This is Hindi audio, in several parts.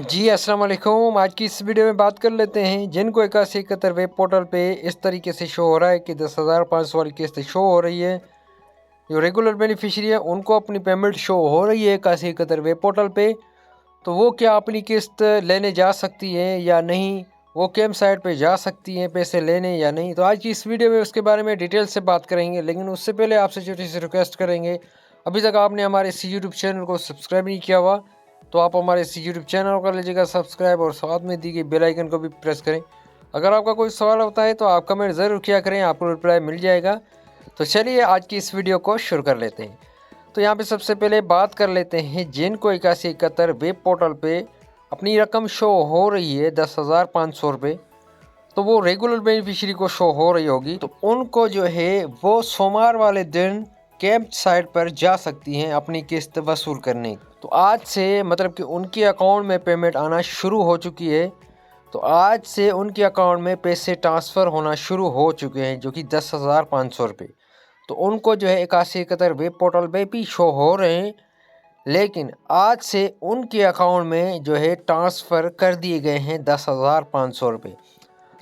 जी अस्सलाम वालेकुम। आज की इस वीडियो में बात कर लेते हैं जिनको 8171 वेब पोर्टल पे इस तरीके से शो हो रहा है कि 10,500 वाली किस्त शो हो रही है। जो रेगुलर बेनिफिशियरी है उनको अपनी पेमेंट शो हो रही है 8171 वेब पोर्टल पे। तो वो क्या अपनी किस्त लेने जा सकती हैं या नहीं, वो कैम साइट पे जा सकती हैं पैसे लेने या नहीं। तो आज की इस वीडियो में उसके बारे में डिटेल से बात करेंगे, लेकिन उससे पहले आपसे छोटी सी रिक्वेस्ट करेंगे, अभी तक आपने हमारे इस यूट्यूब चैनल को सब्सक्राइब नहीं किया हुआ तो आप हमारे इस यूट्यूब चैनल को कर लीजिएगा सब्सक्राइब और साथ में दी गई बेल आइकन को भी प्रेस करें। अगर आपका कोई सवाल होता है तो आप कमेंट ज़रूर किया करें, आपको रिप्लाई मिल जाएगा। तो चलिए आज की इस वीडियो को शुरू कर लेते हैं। तो यहाँ पे सबसे पहले बात कर लेते हैं जिनको 8171 वेब पोर्टल पे अपनी रकम शो हो रही है 10,500 रुपये, तो वो रेगुलर बेनिफिशियरी को शो हो रही होगी। तो उनको जो है वो सोमवार वाले दिन कैंप साइट पर जा सकती हैं अपनी किस्त वसूल करने। तो आज से मतलब कि उनके अकाउंट में पेमेंट आना शुरू हो चुकी है। तो आज से उनके अकाउंट में पैसे ट्रांसफ़र होना शुरू हो चुके हैं जो कि 10,500 रुपये। तो उनको जो है 8171 वेब पोर्टल पे भी शो हो रहे हैं, लेकिन आज से उनके अकाउंट में जो है ट्रांसफ़र कर दिए गए हैं 10,500 रुपये।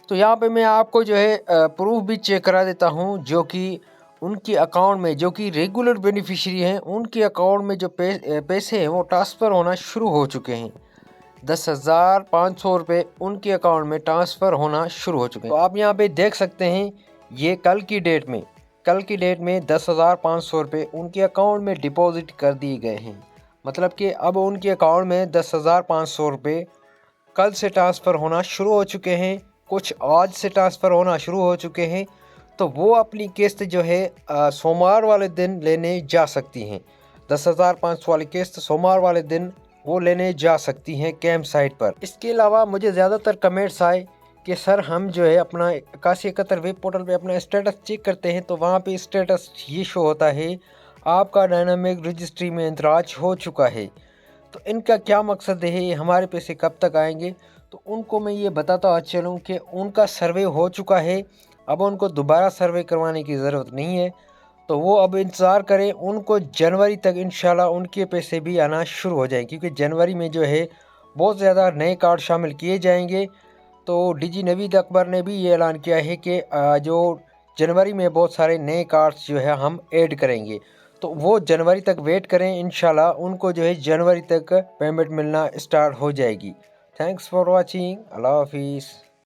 तो यहाँ पे मैं आपको जो है प्रूफ भी चेक करा देता हूँ जो कि उनके अकाउंट में, जो कि रेगुलर बेनिफिशियरी हैं, उनके अकाउंट में जो पैसे हैं वो ट्रांसफ़र होना शुरू हो चुके हैं। 10,500 रुपये उनके अकाउंट में ट्रांसफ़र होना शुरू हो चुके हैं। तो आप यहाँ पे देख सकते हैं ये कल की डेट में 10,500 रुपये उनके अकाउंट में डिपॉज़िट कर दिए गए हैं। मतलब कि अब उनके अकाउंट में 10,500 रुपये कल से ट्रांसफ़र होना शुरू हो चुके हैं, कुछ आज से ट्रांसफ़र होना शुरू हो चुके हैं। तो वो अपनी किस्त जो है सोमवार वाले दिन लेने जा सकती हैं। 10,500 वाली किस्त सोमवार वाले दिन वो लेने जा सकती हैं कैंप साइट पर। इसके अलावा मुझे ज़्यादातर कमेंट्स आए कि सर हम जो है अपना 8171 वेब पोर्टल पे अपना स्टेटस चेक करते हैं तो वहाँ पे स्टेटस ये शो होता है आपका डायनामिक रजिस्ट्री में इंदराज हो चुका है। तो इनका क्या मकसद है, हमारे पैसे कब तक आएंगे? तो उनको मैं ये बताता चलूँ कि उनका सर्वे हो चुका है, अब उनको दोबारा सर्वे करवाने की ज़रूरत नहीं है। तो वो अब इंतज़ार करें, उनको जनवरी तक इंशाल्लाह उनके पैसे भी आना शुरू हो जाएंगे, क्योंकि जनवरी में जो है बहुत ज़्यादा नए कार्ड शामिल किए जाएंगे। तो डीजी नवीद अकबर ने भी ये ऐलान किया है कि जो जनवरी में बहुत सारे नए कार्ड्स जो है हम ऐड करेंगे। तो वो जनवरी तक वेट करें, इंशाल्लाह उनको जो है जनवरी तक पेमेंट मिलना स्टार्ट हो जाएगी। Thanks for watching. अल्लाह हाफिज़।